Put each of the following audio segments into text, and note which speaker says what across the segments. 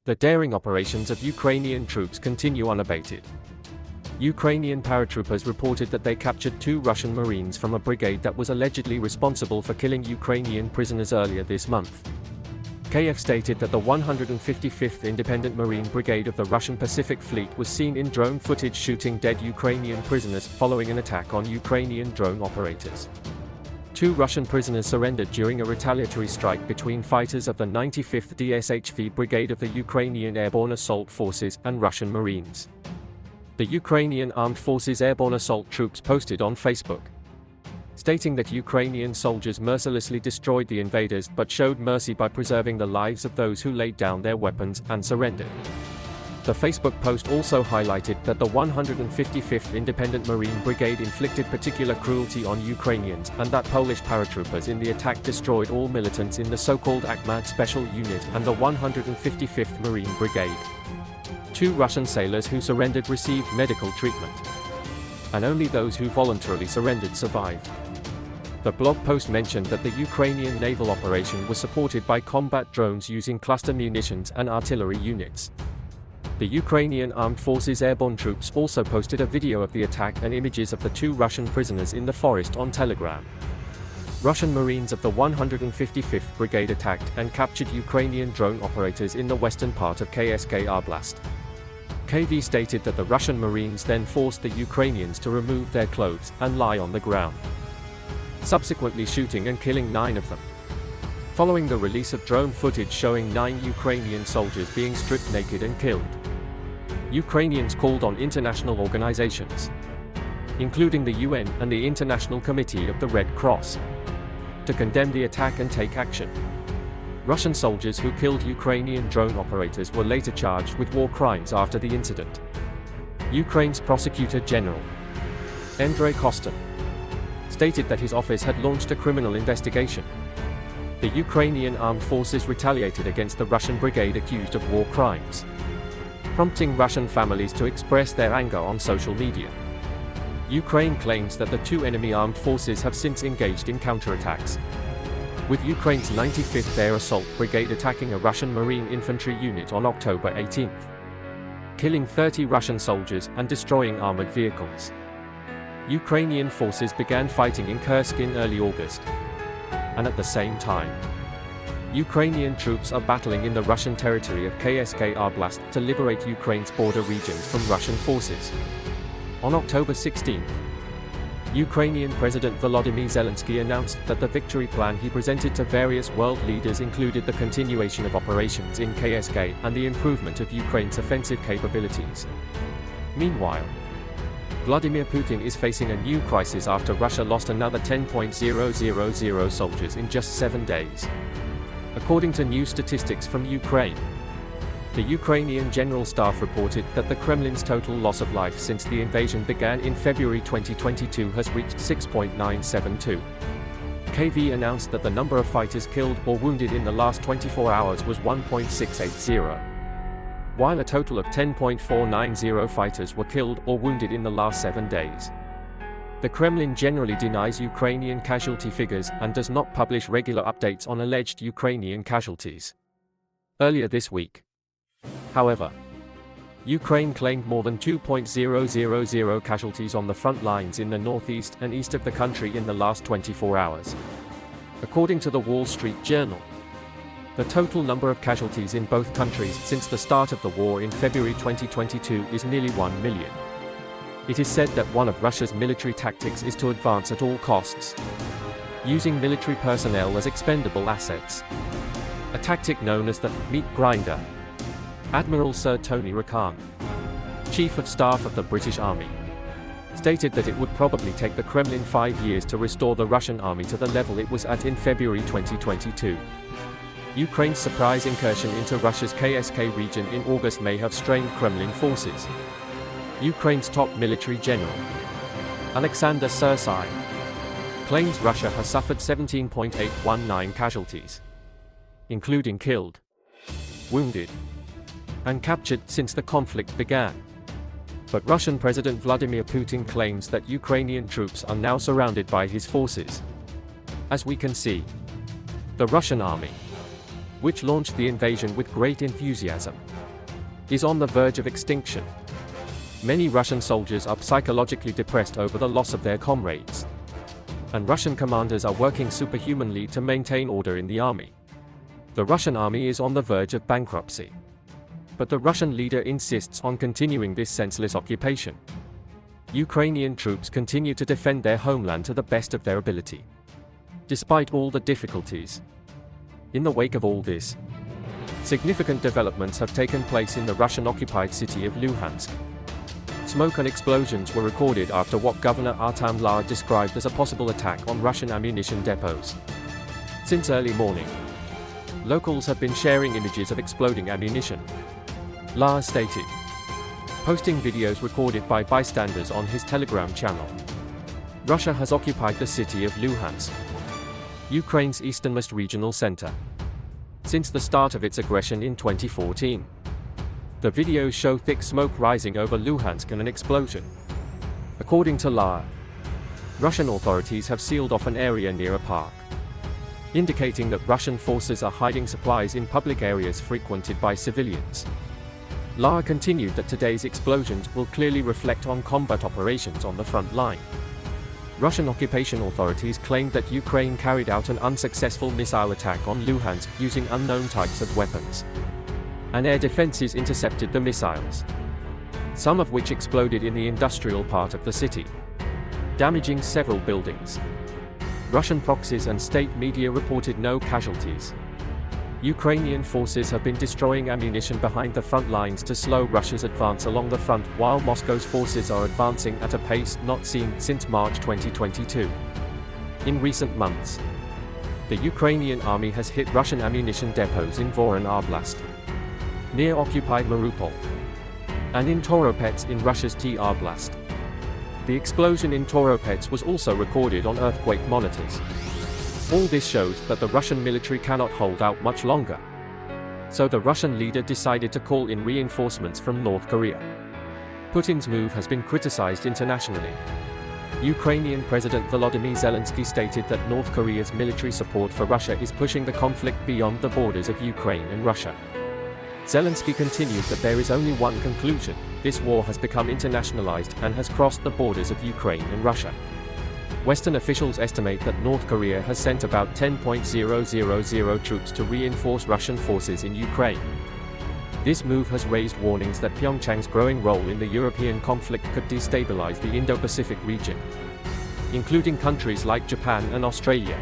Speaker 1: The daring operations of Ukrainian troops continue unabated. Ukrainian paratroopers reported that they captured 2 Russian Marines from a brigade that was allegedly responsible for killing Ukrainian prisoners earlier this month. Kiev stated that the 155th Independent Marine Brigade of the Russian Pacific Fleet was seen in drone footage shooting dead Ukrainian prisoners following an attack on Ukrainian drone operators. 2 Russian prisoners surrendered during a retaliatory strike between fighters of the 95th DSHV Brigade of the Ukrainian Airborne Assault Forces and Russian Marines. The Ukrainian Armed Forces Airborne Assault Troops posted on Facebook, stating that Ukrainian soldiers mercilessly destroyed the invaders but showed mercy by preserving the lives of those who laid down their weapons and surrendered. The Facebook post also highlighted that the 155th Independent Marine Brigade inflicted particular cruelty on Ukrainians and that Polish paratroopers in the attack destroyed all militants in the so-called Akhmat Special Unit and the 155th Marine Brigade. 2 Russian sailors who surrendered received medical treatment, and only those who voluntarily surrendered survived. The blog post mentioned that the Ukrainian naval operation was supported by combat drones using cluster munitions and artillery units. The Ukrainian Armed Forces Airborne Troops also posted a video of the attack and images of the 2 Russian prisoners in the forest on Telegram. Russian Marines of the 155th Brigade attacked and captured Ukrainian drone operators in the western part of KSK Oblast. KV stated that the Russian Marines then forced the Ukrainians to remove their clothes and lie on the ground, subsequently shooting and killing 9 of them. Following the release of drone footage showing 9 Ukrainian soldiers being stripped naked and killed, Ukrainians called on international organizations, including the UN and the International Committee of the Red Cross, to condemn the attack and take action. Russian soldiers who killed Ukrainian drone operators were later charged with war crimes after the incident. Ukraine's Prosecutor General, Andrei Kostin, stated that his office had launched a criminal investigation. The Ukrainian armed forces retaliated against the Russian brigade accused of war crimes, prompting Russian families to express their anger on social media. Ukraine claims that the 2 enemy armed forces have since engaged in counterattacks, with Ukraine's 95th Air Assault Brigade attacking a Russian Marine infantry unit on October 18, killing 30 Russian soldiers and destroying armored vehicles. Ukrainian forces began fighting in Kursk in early August, and at the same time, Ukrainian troops are battling in the Russian territory of KSK Oblast to liberate Ukraine's border regions from Russian forces. On October 16, Ukrainian President Volodymyr Zelensky announced that the victory plan he presented to various world leaders included the continuation of operations in KSK and the improvement of Ukraine's offensive capabilities. Meanwhile, Vladimir Putin is facing a new crisis after Russia lost another 10,000 soldiers in just 7 days. According to new statistics from Ukraine, the Ukrainian General Staff reported that the Kremlin's total loss of life since the invasion began in February 2022 has reached 6.972. KV announced that the number of fighters killed or wounded in the last 24 hours was 1.680, while a total of 10.490 fighters were killed or wounded in the last 7 days. The Kremlin generally denies Ukrainian casualty figures and does not publish regular updates on alleged Ukrainian casualties. Earlier this week, however, Ukraine claimed more than 2,000 casualties on the front lines in the northeast and east of the country in the last 24 hours. According to the Wall Street Journal, the total number of casualties in both countries since the start of the war in February 2022 is nearly 1 million. It is said that one of Russia's military tactics is to advance at all costs, using military personnel as expendable assets, a tactic known as the meat grinder. Admiral Sir Tony Rackham, Chief of Staff of the British Army, stated that it would probably take the Kremlin 5 years to restore the Russian army to the level it was at in February 2022. Ukraine's surprise incursion into Russia's KSK region in August may have strained Kremlin forces. Ukraine's top military general, Alexander Sursky, claims Russia has suffered 17.819 casualties, including killed, wounded, and captured since the conflict began. But Russian President Vladimir Putin claims that Ukrainian troops are now surrounded by his forces. As we can see, the Russian army which launched the invasion with great enthusiasm, is on the verge of extinction. Many Russian soldiers are psychologically depressed over the loss of their comrades, and Russian commanders are working superhumanly to maintain order in the army. The Russian army is on the verge of bankruptcy, but the Russian leader insists on continuing this senseless occupation. Ukrainian troops continue to defend their homeland to the best of their ability, despite all the difficulties. In the wake of all this, significant developments have taken place in the Russian-occupied city of Luhansk. Smoke and explosions were recorded after what Governor Artem Lar described as a possible attack on Russian ammunition depots. Since early morning, locals have been sharing images of exploding ammunition, Lar stated, posting videos recorded by bystanders on his Telegram channel. Russia has occupied the city of Luhansk, Ukraine's easternmost regional center, since the start of its aggression in 2014. The videos show thick smoke rising over Luhansk and an explosion. According to Lar, Russian authorities have sealed off an area near a park, indicating that Russian forces are hiding supplies in public areas frequented by civilians. Lar continued that today's explosions will clearly reflect on combat operations on the front line. Russian occupation authorities claimed that Ukraine carried out an unsuccessful missile attack on Luhansk using unknown types of weapons, and air defenses intercepted the missiles, some of which exploded in the industrial part of the city, damaging several buildings. Russian proxies and state media reported no casualties. Ukrainian forces have been destroying ammunition behind the front lines to slow Russia's advance along the front, while Moscow's forces are advancing at a pace not seen since March 2022. In recent months, the Ukrainian army has hit Russian ammunition depots in Voron Oblast, near occupied Mariupol, and in Toropets in Russia's T Oblast. The explosion in Toropets was also recorded on earthquake monitors. All this shows that the Russian military cannot hold out much longer. So the Russian leader decided to call in reinforcements from North Korea. Putin's move has been criticized internationally. Ukrainian President Volodymyr Zelensky stated that North Korea's military support for Russia is pushing the conflict beyond the borders of Ukraine and Russia. Zelensky continued that there is only one conclusion: this war has become internationalized and has crossed the borders of Ukraine and Russia. Western officials estimate that North Korea has sent about 10,000 troops to reinforce Russian forces in Ukraine. This move has raised warnings that Pyeongchang's growing role in the European conflict could destabilize the Indo-Pacific region, including countries like Japan and Australia.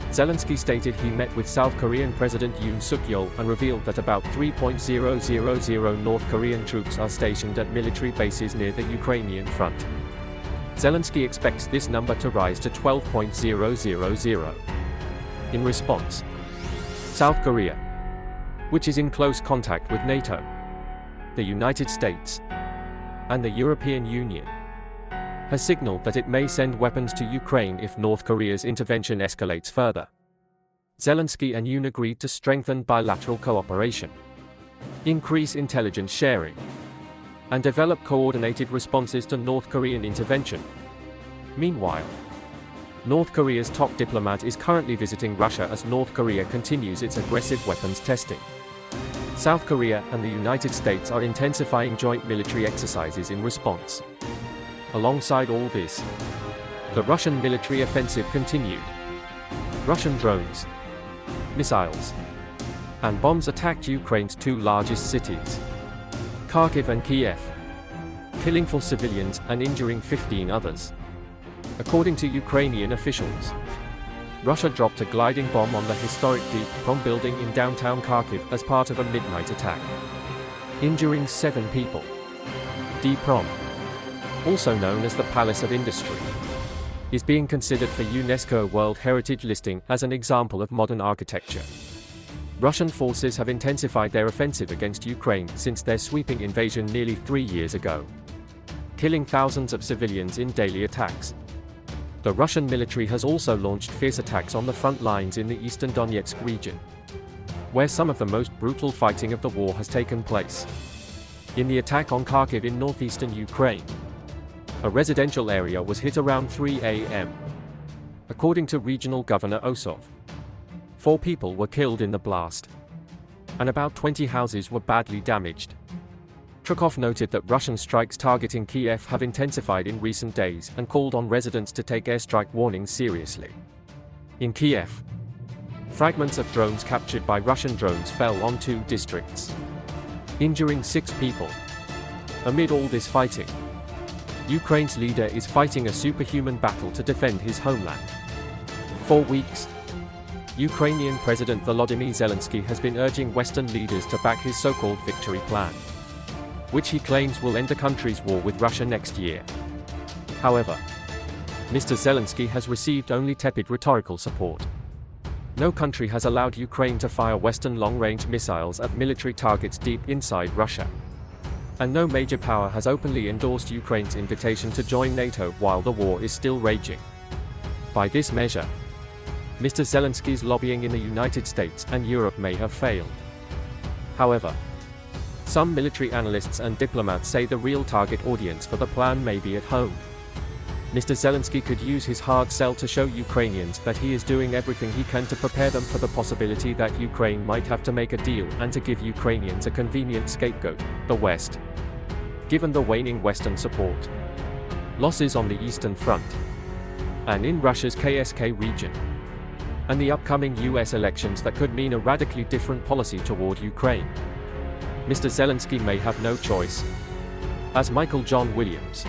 Speaker 1: Zelensky stated he met with South Korean President Yoon Suk-yeol and revealed that about 3,000 North Korean troops are stationed at military bases near the Ukrainian front. Zelensky expects this number to rise to 12,000. In response, South Korea, which is in close contact with NATO, the United States, and the European Union, has signaled that it may send weapons to Ukraine if North Korea's intervention escalates further. Zelensky and Yoon agreed to strengthen bilateral cooperation, increase intelligence sharing, and develop coordinated responses to North Korean intervention. Meanwhile, North Korea's top diplomat is currently visiting Russia as North Korea continues its aggressive weapons testing. South Korea and the United States are intensifying joint military exercises in response. Alongside all this, the Russian military offensive continued. Russian drones, missiles, and bombs attacked Ukraine's two largest cities, Kharkiv and Kiev, killing 4 civilians and injuring 15 others. According to Ukrainian officials, Russia dropped a gliding bomb on the historic Dnipro building in downtown Kharkiv as part of a midnight attack, injuring 7 people. Dnipro, also known as the Palace of Industry, is being considered for UNESCO World Heritage listing as an example of modern architecture. Russian forces have intensified their offensive against Ukraine since their sweeping invasion nearly 3 years ago, killing thousands of civilians in daily attacks. The Russian military has also launched fierce attacks on the front lines in the eastern Donetsk region, where some of the most brutal fighting of the war has taken place. In the attack on Kharkiv in northeastern Ukraine, a residential area was hit around 3 a.m., according to Regional Governor Osov. 4 people were killed in the blast, and about 20 houses were badly damaged. Trukov noted that Russian strikes targeting Kiev have intensified in recent days and called on residents to take airstrike warnings seriously. In Kiev, fragments of drones captured by Russian drones fell on 2 districts, injuring 6 people. Amid all this fighting, Ukraine's leader is fighting a superhuman battle to defend his homeland. For weeks, Ukrainian President Volodymyr Zelensky has been urging Western leaders to back his so-called victory plan, which he claims will end the country's war with Russia next year. However, Mr. Zelensky has received only tepid rhetorical support. No country has allowed Ukraine to fire Western long-range missiles at military targets deep inside Russia. And no major power has openly endorsed Ukraine's invitation to join NATO while the war is still raging. By this measure, Mr. Zelensky's lobbying in the United States and Europe may have failed. However, some military analysts and diplomats say the real target audience for the plan may be at home. Mr. Zelensky could use his hard sell to show Ukrainians that he is doing everything he can to prepare them for the possibility that Ukraine might have to make a deal and to give Ukrainians a convenient scapegoat, the West. Given the waning Western support, losses on the Eastern Front, and in Russia's KSK region, and the upcoming US elections that could mean a radically different policy toward Ukraine, Mr. Zelensky may have no choice. As Michael John Williams,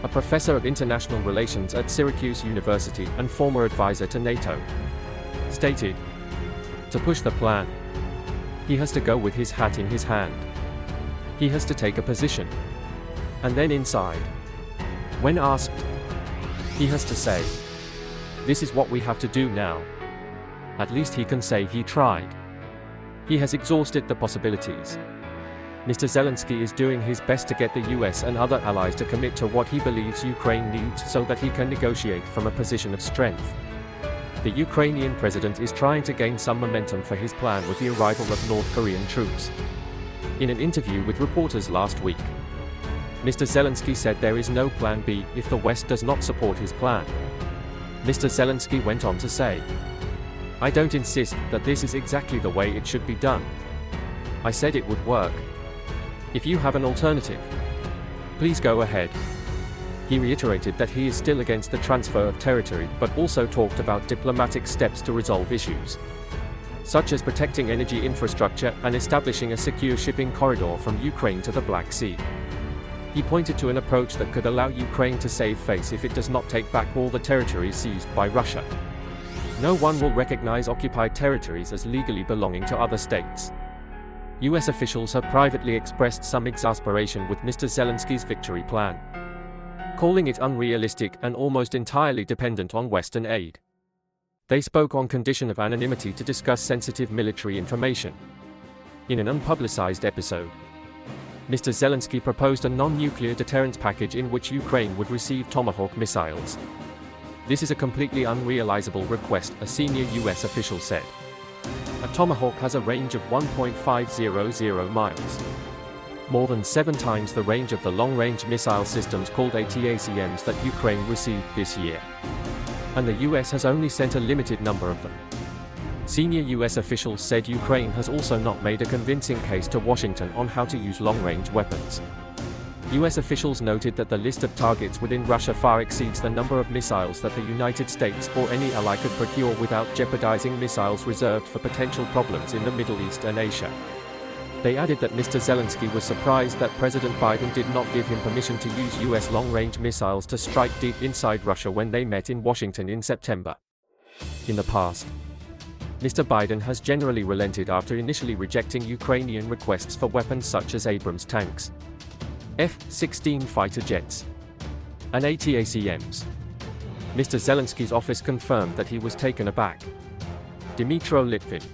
Speaker 1: a professor of international relations at Syracuse University and former advisor to NATO, stated, to push the plan, he has to go with his hat in his hand. He has to take a position. And then inside, when asked, he has to say, this is what we have to do now. At least he can say he tried. He has exhausted the possibilities. Mr. Zelensky is doing his best to get the US and other allies to commit to what he believes Ukraine needs so that he can negotiate from a position of strength. The Ukrainian president is trying to gain some momentum for his plan with the arrival of North Korean troops. In an interview with reporters last week, Mr. Zelensky said there is no plan B if the West does not support his plan. Mr. Zelensky went on to say, I don't insist that this is exactly the way it should be done. I said it would work. If you have an alternative, please go ahead. He reiterated that he is still against the transfer of territory but also talked about diplomatic steps to resolve issues, such as protecting energy infrastructure and establishing a secure shipping corridor from Ukraine to the Black Sea. He pointed to an approach that could allow Ukraine to save face if it does not take back all the territories seized by Russia. No one will recognize occupied territories as legally belonging to other states. US officials have privately expressed some exasperation with Mr. Zelensky's victory plan, calling it unrealistic and almost entirely dependent on Western aid. They spoke on condition of anonymity to discuss sensitive military information. In an unpublicized episode, Mr. Zelensky proposed a non-nuclear deterrence package in which Ukraine would receive Tomahawk missiles. This is a completely unrealizable request, a senior US official said. A Tomahawk has a range of 1.500 miles, more than 7 times the range of the long-range missile systems called ATACMs that Ukraine received this year. And the US has only sent a limited number of them. Senior US officials said Ukraine has also not made a convincing case to Washington on how to use long-range weapons. US officials noted that the list of targets within Russia far exceeds the number of missiles that the United States or any ally could procure without jeopardizing missiles reserved for potential problems in the Middle East and Asia. They added that Mr. Zelensky was surprised that President Biden did not give him permission to use US long-range missiles to strike deep inside Russia when they met in Washington in September. In the past, Mr. Biden has generally relented after initially rejecting Ukrainian requests for weapons such as Abrams tanks, F-16 fighter jets, and ATACMs. Mr. Zelensky's office confirmed that he was taken aback. Dmytro Litvin,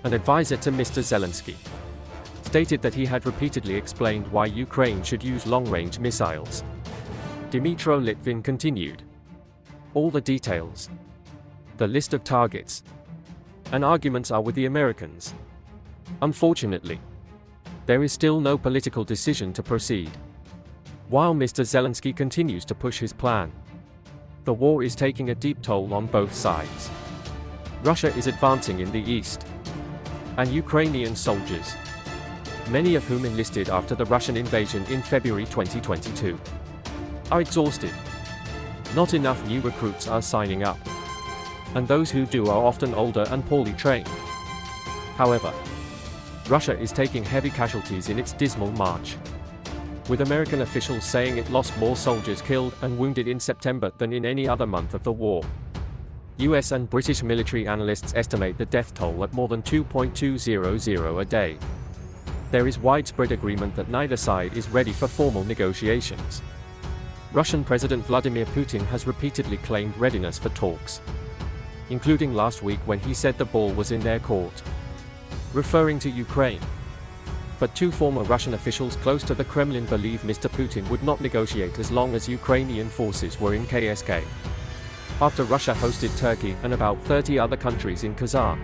Speaker 1: an advisor to Mr. Zelensky, stated that he had repeatedly explained why Ukraine should use long-range missiles. Dmytro Litvin continued, all the details, the list of targets, and arguments are with the Americans. Unfortunately, there is still no political decision to proceed. While Mr. Zelensky continues to push his plan, the war is taking a deep toll on both sides. Russia is advancing in the east, and Ukrainian soldiers, many of whom enlisted after the Russian invasion in February 2022, are exhausted. Not enough new recruits are signing up, and those who do are often older and poorly trained. However, Russia is taking heavy casualties in its dismal march, with American officials saying it lost more soldiers killed and wounded in September than in any other month of the war. US and British military analysts estimate the death toll at more than 2.200 a day. There is widespread agreement that neither side is ready for formal negotiations. Russian President Vladimir Putin has repeatedly claimed readiness for talks, including last week when he said the ball was in their court, referring to Ukraine. But two former Russian officials close to the Kremlin believe Mr. Putin would not negotiate as long as Ukrainian forces were in KSK, after Russia hosted Turkey and about 30 other countries in Kazan.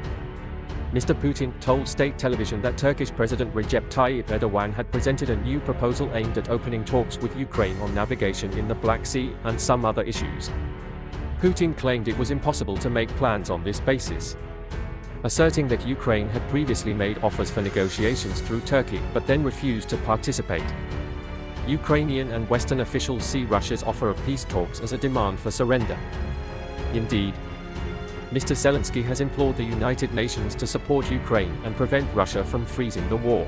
Speaker 1: Mr. Putin told state television that Turkish President Recep Tayyip Erdogan had presented a new proposal aimed at opening talks with Ukraine on navigation in the Black Sea and some other issues. Putin claimed it was impossible to make plans on this basis, asserting that Ukraine had previously made offers for negotiations through Turkey but then refused to participate. Ukrainian and Western officials see Russia's offer of peace talks as a demand for surrender. Indeed, Mr. Zelensky has implored the United Nations to support Ukraine and prevent Russia from freezing the war,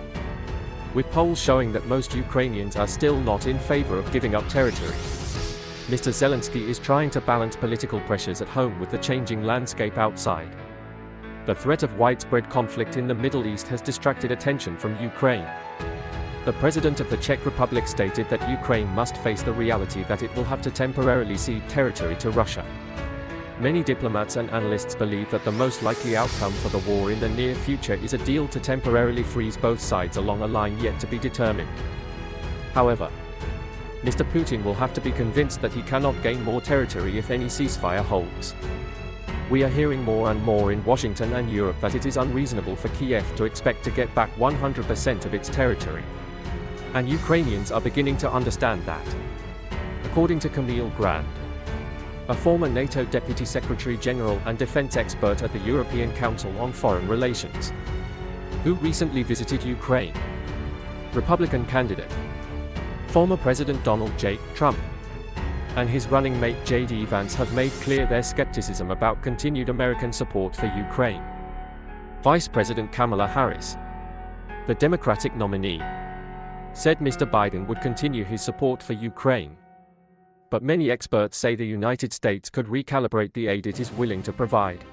Speaker 1: with polls showing that most Ukrainians are still not in favor of giving up territory. Mr. Zelensky is trying to balance political pressures at home with the changing landscape outside. The threat of widespread conflict in the Middle East has distracted attention from Ukraine. The president of the Czech Republic stated that Ukraine must face the reality that it will have to temporarily cede territory to Russia. Many diplomats and analysts believe that the most likely outcome for the war in the near future is a deal to temporarily freeze both sides along a line yet to be determined. However, Mr. Putin will have to be convinced that he cannot gain more territory if any ceasefire holds. We are hearing more and more in Washington and Europe that it is unreasonable for Kiev to expect to get back 100% of its territory. And Ukrainians are beginning to understand that. According to Camille Grand, a former NATO Deputy Secretary General and defense expert at the European Council on Foreign Relations, who recently visited Ukraine, Republican candidate, former President Donald J. Trump, and his running mate J.D. Vance have made clear their skepticism about continued American support for Ukraine. Vice President Kamala Harris, the Democratic nominee, said Mr. Biden would continue his support for Ukraine. But many experts say the United States could recalibrate the aid it is willing to provide.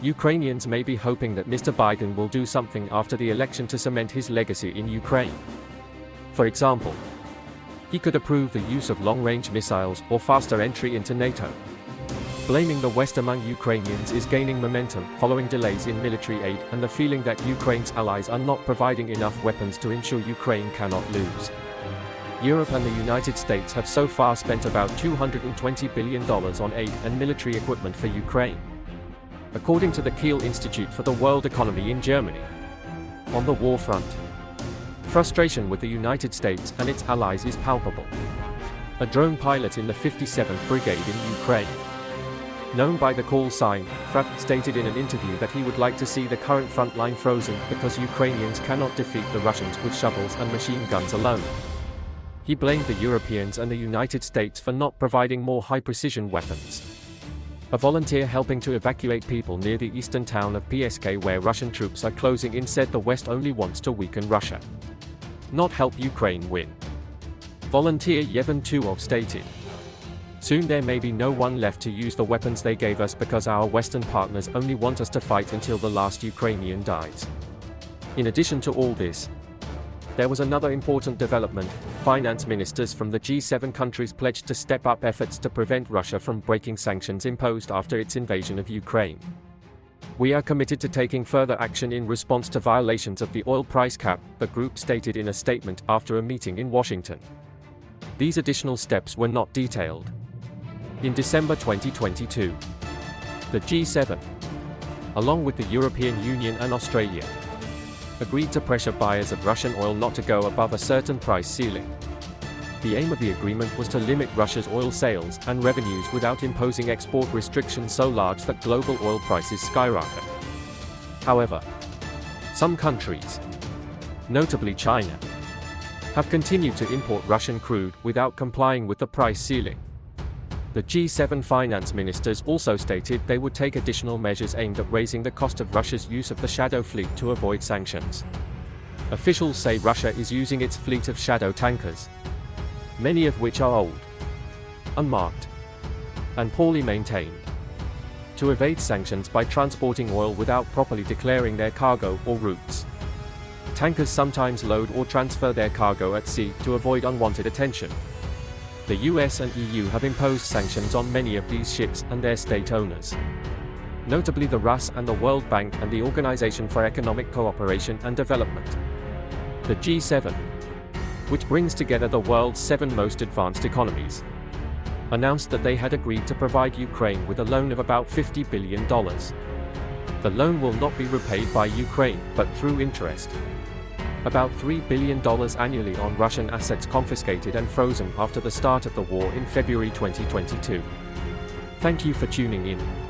Speaker 1: Ukrainians may be hoping that Mr. Biden will do something after the election to cement his legacy in Ukraine. For example, he could approve the use of long-range missiles or faster entry into NATO. Blaming the West among Ukrainians is gaining momentum following delays in military aid and the feeling that Ukraine's allies are not providing enough weapons to ensure Ukraine cannot lose. Europe and the United States have so far spent about $220 billion on aid and military equipment for Ukraine, according to the Kiel Institute for the World Economy in Germany. On the war front, frustration with the United States and its allies is palpable. A drone pilot in the 57th Brigade in Ukraine, known by the call sign Frat, stated in an interview that he would like to see the current front line frozen because Ukrainians cannot defeat the Russians with shovels and machine guns alone. He blamed the Europeans and the United States for not providing more high-precision weapons. A volunteer helping to evacuate people near the eastern town of PSK where Russian troops are closing in said the West only wants to weaken Russia, not help Ukraine win. Volunteer Yevhen Tuov stated, "Soon there may be no one left to use the weapons they gave us because our Western partners only want us to fight until the last Ukrainian dies." In addition to all this, there was another important development. Finance ministers from the G7 countries pledged to step up efforts to prevent Russia from breaking sanctions imposed after its invasion of Ukraine. "We are committed to taking further action in response to violations of the oil price cap," the group stated in a statement after a meeting in Washington. These additional steps were not detailed. In December 2022, the G7, along with the European Union and Australia, agreed to pressure buyers of Russian oil not to go above a certain price ceiling. The aim of the agreement was to limit Russia's oil sales and revenues without imposing export restrictions so large that global oil prices skyrocket. However, some countries, notably China, have continued to import Russian crude without complying with the price ceiling. The G7 finance ministers also stated they would take additional measures aimed at raising the cost of Russia's use of the shadow fleet to avoid sanctions. Officials say Russia is using its fleet of shadow tankers, many of which are old, unmarked, and poorly maintained, to evade sanctions by transporting oil without properly declaring their cargo or routes. Tankers sometimes load or transfer their cargo at sea to avoid unwanted attention. The US and EU have imposed sanctions on many of these ships and their state owners, notably the RUS and the World Bank and the Organization for Economic Cooperation and Development. The G7, which brings together the world's 7 most advanced economies, announced that they had agreed to provide Ukraine with a loan of about $50 billion. The loan will not be repaid by Ukraine, but through interest. About $3 billion annually on Russian assets confiscated and frozen after the start of the war in February 2022. Thank you for tuning in.